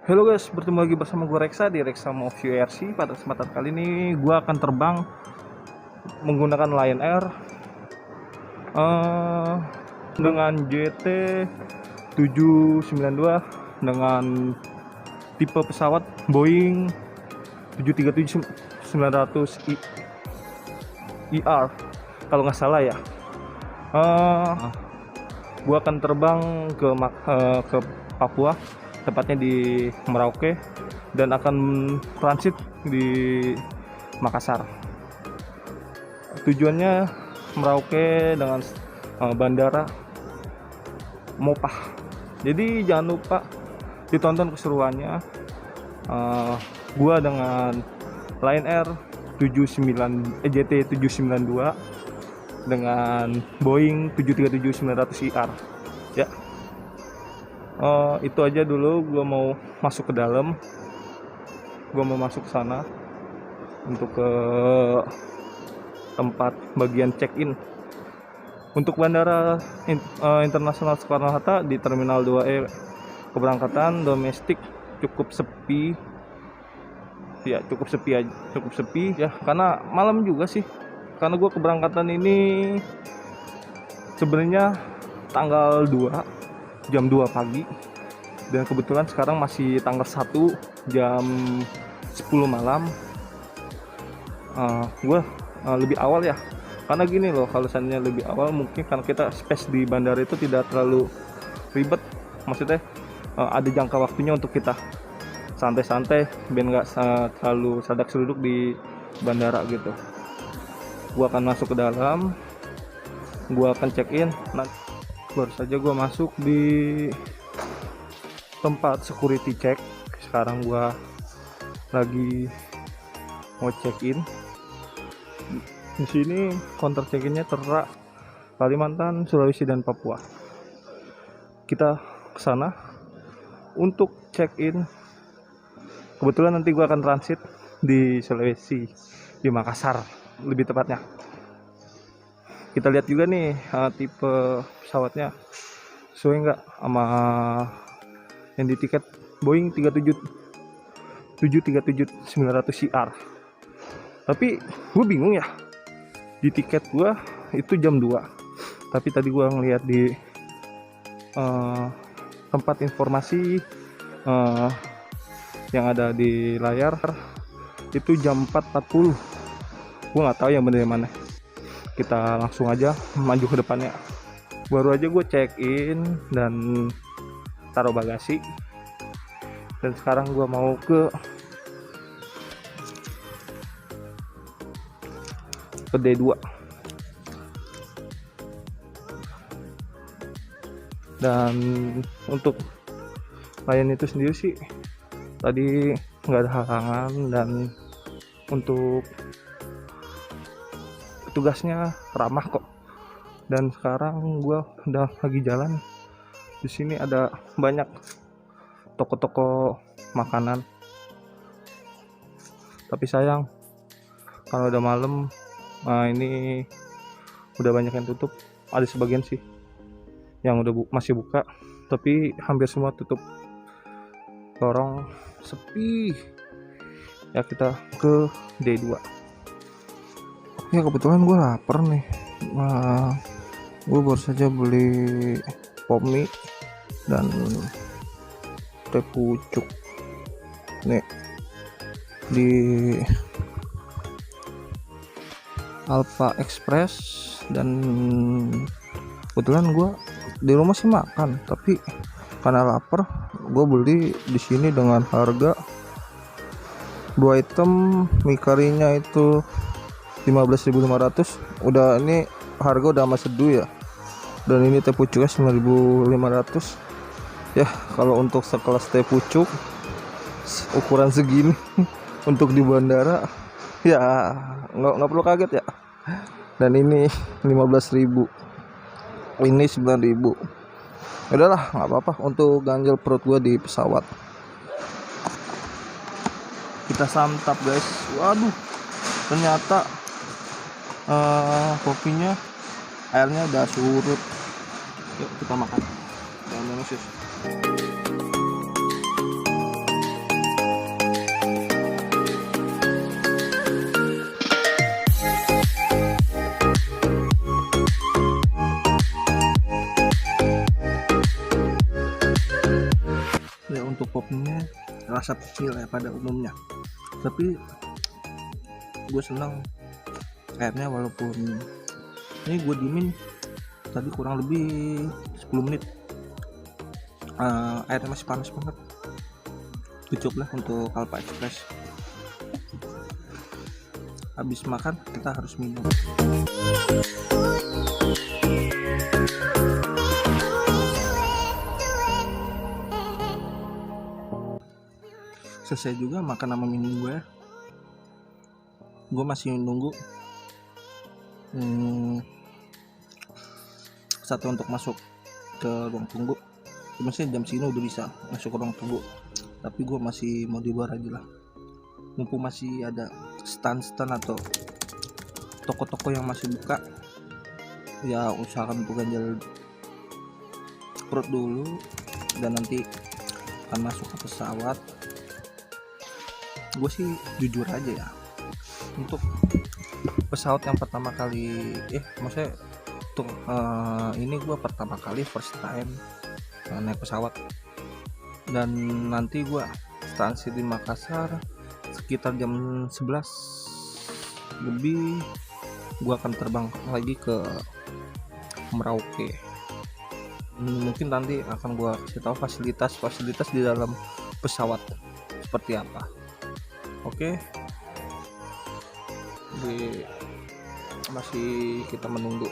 Halo guys, bertemu lagi bersama gue Reksa di Reksa Movie RC. Pada kesempatan kali ini gue akan terbang menggunakan Lion Air dengan JT 792 dengan tipe pesawat Boeing 737-900 ER kalau nggak salah ya. Gue akan terbang ke Papua, tepatnya di Merauke, dan akan transit di Makassar. Tujuannya Merauke dengan bandara Mopah. Jadi jangan lupa ditonton keseruannya. Gua dengan Lion Air JT 792 dengan Boeing 737-900 ER ya. Itu aja dulu. Gue mau masuk ke dalam, gue mau masuk ke sana untuk ke tempat bagian check-in untuk bandara internasional Soekarno-Hatta di Terminal 2E. Keberangkatan domestik cukup sepi ya, cukup sepi ya, karena malam juga sih, karena gue keberangkatan ini sebenarnya tanggal 2 jam 2 pagi, dan kebetulan sekarang masih tanggal 1 jam 10 malam. Gue lebih awal ya, karena gini loh, kalau misalnya lebih awal mungkin karena kita space di bandara itu tidak terlalu ribet, maksudnya ada jangka waktunya untuk kita santai-santai biar nggak terlalu sadak seruduk di bandara gitu. Gue akan masuk ke dalam, gue akan check in. Baru saja gue masuk di tempat security check. Sekarang gue lagi mau check in. Di sini counter check innya Tera, Kalimantan, Sulawesi, dan Papua. Kita ke sana untuk check in. Kebetulan nanti gue akan transit di Sulawesi, di Makassar lebih tepatnya. Kita lihat juga nih tipe pesawatnya sesuai nggak sama yang di tiket Boeing 737-900 CR. Tapi gue bingung ya, di tiket gue itu jam 2, tapi tadi gue ngeliat di tempat informasi yang ada di layar itu jam 4.40. Gue nggak tahu yang bener yang mana. Kita langsung aja maju ke depannya. Baru aja gue check in dan taruh bagasi, dan sekarang gue mau ke D2. Dan untuk layan itu sendiri sih tadi nggak ada halangan, dan untuk tugasnya ramah kok. Dan sekarang gue udah lagi jalan. Di sini ada banyak toko-toko makanan, tapi sayang kalau udah malam, ini udah banyak yang tutup. Ada sebagian sih yang udah masih buka, tapi hampir semua tutup. Lorong sepi ya. Kita ke D2 ya. Kebetulan gue lapar nih. Gue baru saja beli pop mie dan teh pucuk nih di Alpha Express. Dan kebetulan gue di rumah sih makan, tapi karena lapar gue beli di sini dengan harga 2 item mie karinya itu 15.500. Udah ini harga udah sama seduh ya. Dan ini teh pucuknya 9.500 ya. Kalau untuk sekelas teh pucuk ukuran segini untuk di bandara ya nggak perlu kaget ya. Dan ini 15.000, ini 9.000. Udahlah, nggak apa-apa untuk ganjel perut gua di pesawat. Kita santap guys. Waduh, ternyata kopinya, airnya udah surut. Yuk kita makan. Jangan menusis. asap kecil ya pada umumnya. Tapi gue senang airnya, walaupun ini gue diemin tadi kurang lebih 10 menit, airnya masih panas banget. Cukup lah untuk Alpha Express. Habis makan kita harus minum. Selesai juga makan sama minum gue. Gue masih nunggu satu untuk masuk ke ruang tunggu. Maksudnya jam segini udah bisa masuk ke ruang tunggu, tapi gue masih mau di luar aja lah, mumpung masih ada stand-stand atau toko-toko yang masih buka. Ya usahakan untuk ganjal perut dulu, dan nanti akan masuk ke pesawat. Gue sih jujur aja ya, untuk pesawat yang pertama kali maksudnya untuk ini gue pertama kali first time naik pesawat, dan nanti gue stansi di Makassar sekitar jam 11 lebih. Gue akan terbang lagi ke Merauke. Mungkin nanti akan gue kasih tahu fasilitas di dalam pesawat seperti apa. Oke, masih kita menunggu.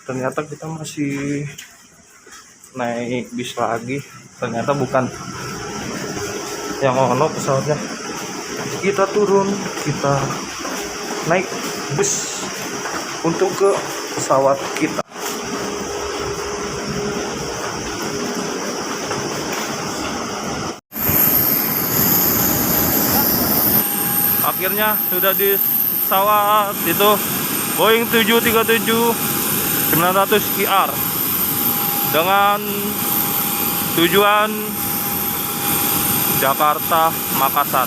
Ternyata kita masih naik bis lagi. Ternyata bukan yang ono pesawatnya. Kita turun, kita naik bus untuk ke pesawat kita. Akhirnya sudah di pesawat itu Boeing 737-900 ER dengan tujuan Jakarta Makassar.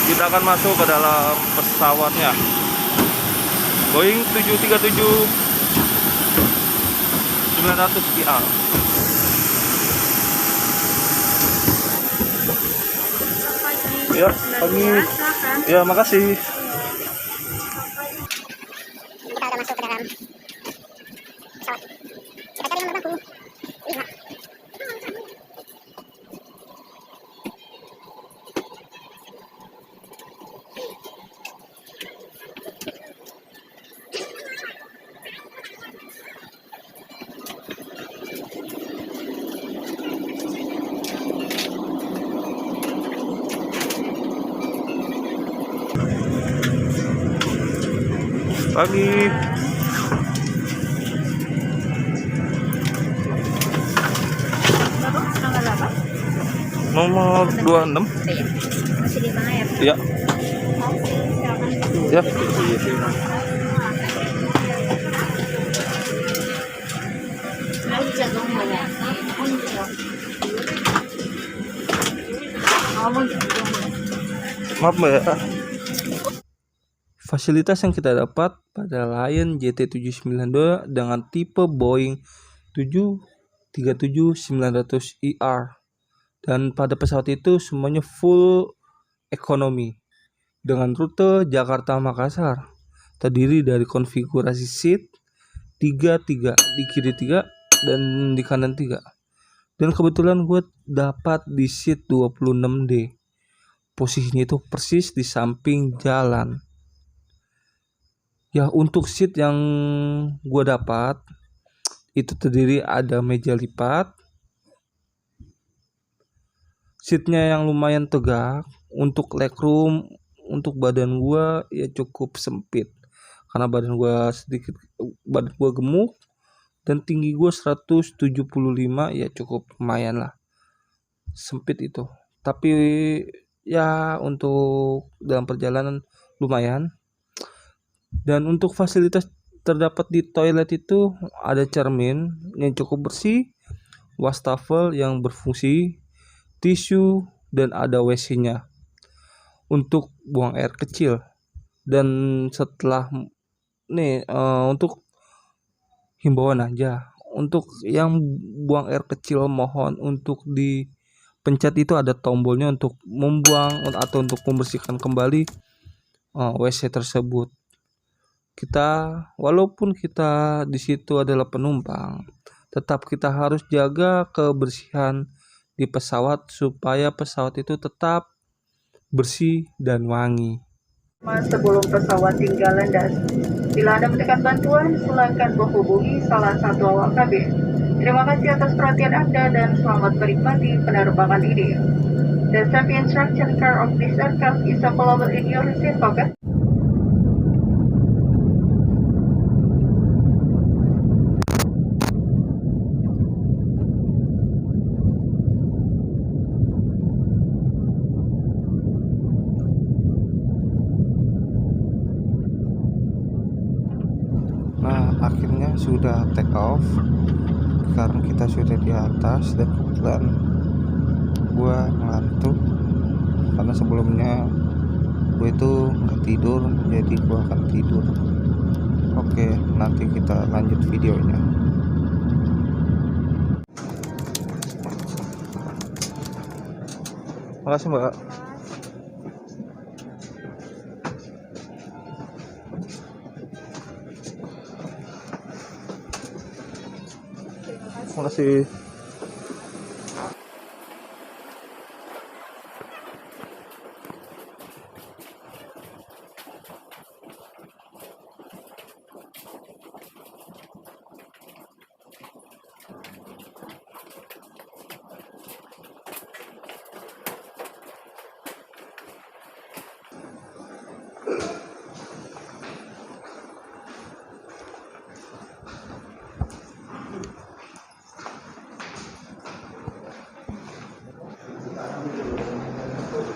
Kita akan masuk ke dalam pesawatnya, Boeing 737-900 ER. Ya, pagi. Ya, makasih. Kita udah masuk ke dalam pesawat. Kita cari nomor bangku 5. Pagi. Nomor 26. Masih di mana ya? Ya. Ya. Maaf Mbak. Fasilitas yang kita dapat pada Lion JT792 dengan tipe Boeing 737-900ER, dan pada pesawat itu semuanya full ekonomi dengan rute Jakarta Makassar, terdiri dari konfigurasi seat 3 di kiri 3 dan di kanan 3. Dan kebetulan gue dapat di seat 26D. Posisinya itu persis di samping jalan. Ya, untuk seat yang gue dapat itu terdiri ada meja lipat, seatnya yang lumayan tegak. Untuk legroom untuk badan gue ya cukup sempit, karena badan gue gemuk dan tinggi gue 175, ya cukup lumayan lah, sempit itu. Tapi ya untuk dalam perjalanan lumayan. Dan untuk fasilitas terdapat di toilet itu ada cermin yang cukup bersih. wastafel yang berfungsi tisu dan ada WC-nya untuk buang air kecil. Dan setelah untuk himbauan aja, untuk yang buang air kecil mohon untuk dipencet itu ada tombolnya untuk membuang atau untuk membersihkan kembali WC tersebut. Walaupun kita di situ adalah penumpang, tetap kita harus jaga kebersihan di pesawat supaya pesawat itu tetap bersih dan wangi. Sebelum pesawat tinggal landas, bila Anda membutuhkan bantuan, silakan menghubungi salah satu awak kabin. Terima kasih atas perhatian Anda dan selamat menikmati penerbangan ini. The safety instruction car of this aircraft is available in your receipt pocket. Nah, akhirnya sudah take off. Sekarang kita sudah di atas dan kebetulan gua ngantuk karena sebelumnya gue itu nggak tidur, jadi gua akan tidur. Oke, nanti kita lanjut videonya. Makasih Mbak. Makasih.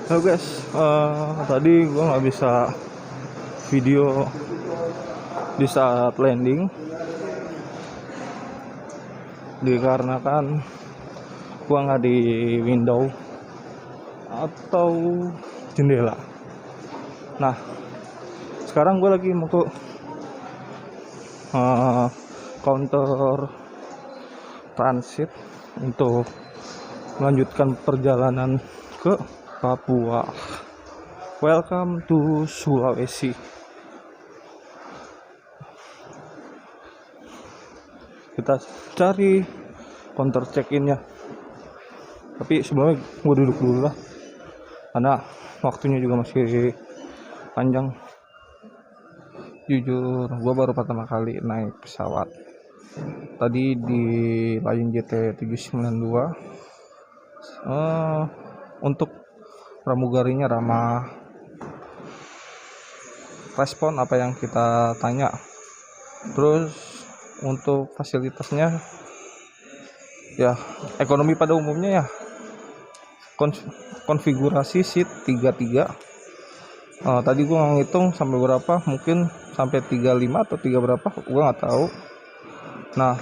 Halo guys, tadi gue nggak bisa video di saat landing dikarenakan gue nggak di window atau jendela. Nah, sekarang gue lagi mau ke counter transit untuk melanjutkan perjalanan ke Papua. Welcome to Sulawesi. Kita cari counter check-innya. Tapi sebelumnya gue duduk dulu lah, karena waktunya juga masih panjang. Jujur, gue baru pertama kali naik pesawat. Tadi di Lion JT 792. Untuk pramugarinya ramah, respon apa yang kita tanya. Terus untuk fasilitasnya ya ekonomi pada umumnya ya. Konfigurasi seat 33. Tadi gua ngitung sampai berapa, mungkin sampai 35 atau 3 berapa, gua nggak tahu. Nah,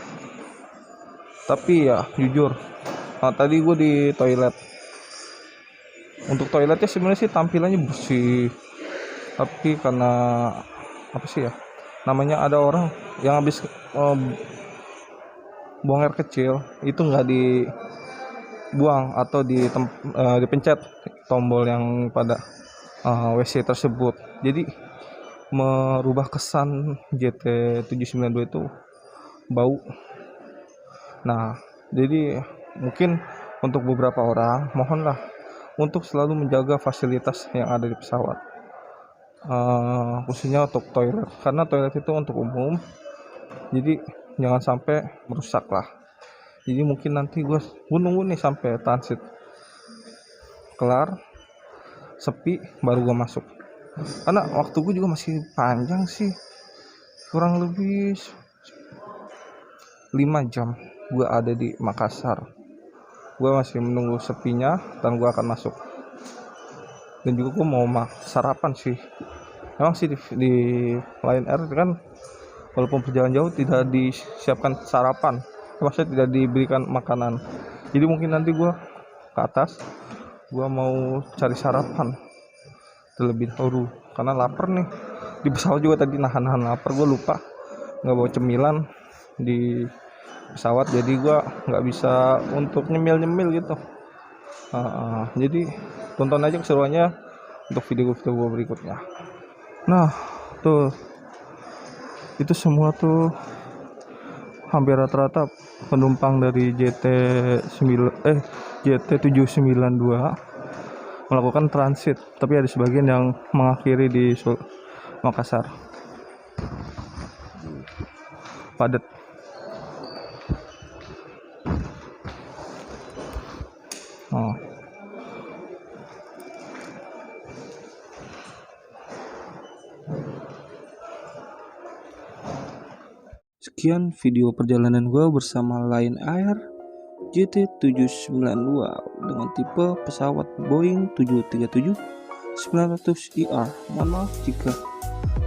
tapi ya jujur, tadi gua di toilet. Untuk toiletnya sebenarnya sih tampilannya bersih, tapi karena apa sih ya, namanya ada orang yang habis buang air kecil itu nggak dibuang atau dipencet tombol yang pada WC tersebut, jadi merubah kesan JT 792 itu bau. Nah, jadi mungkin untuk beberapa orang mohonlah untuk selalu menjaga fasilitas yang ada di pesawat, khususnya untuk toilet, karena toilet itu untuk umum, jadi jangan sampai merusak lah. Jadi mungkin nanti gue nunggu nih sampai transit kelar, sepi, baru gue masuk, karena waktu gue juga masih panjang sih, kurang lebih 5 jam gue ada di Makassar. Gue masih menunggu sepinya dan gue akan masuk. Dan juga gue mau sarapan sih. Emang sih di Lion Air kan walaupun perjalanan jauh tidak disiapkan sarapan maksudnya tidak diberikan makanan. Jadi mungkin nanti gue ke atas, gue mau cari sarapan terlebih dahulu karena lapar nih. Di pesawat juga tadi nahan lapar, gue lupa nggak bawa cemilan di pesawat, jadi gue nggak bisa untuk nyemil gitu. Jadi tonton aja keseruannya untuk video-video gue berikutnya. Nah tuh, itu semua tuh hampir rata-rata penumpang dari JT792 melakukan transit, tapi ada sebagian yang mengakhiri di Makassar. Padat. Sekian video perjalanan gue bersama Lion Air JT792 dengan tipe pesawat Boeing 737-900ER. Mohon maaf jika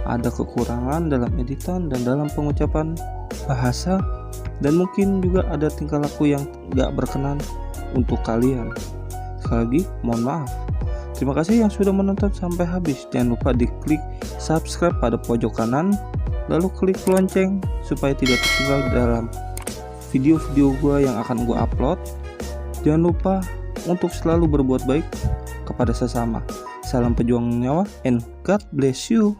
ada kekurangan dalam editan dan dalam pengucapan bahasa, dan mungkin juga ada tingkah laku yang gak berkenan untuk kalian. Sekali lagi mohon maaf. Terima kasih yang sudah menonton sampai habis. Jangan lupa diklik subscribe pada pojok kanan, lalu klik lonceng supaya tidak tertinggal dalam video-video gue yang akan gue upload. Jangan lupa untuk selalu berbuat baik kepada sesama. Salam pejuang nyawa and God bless you.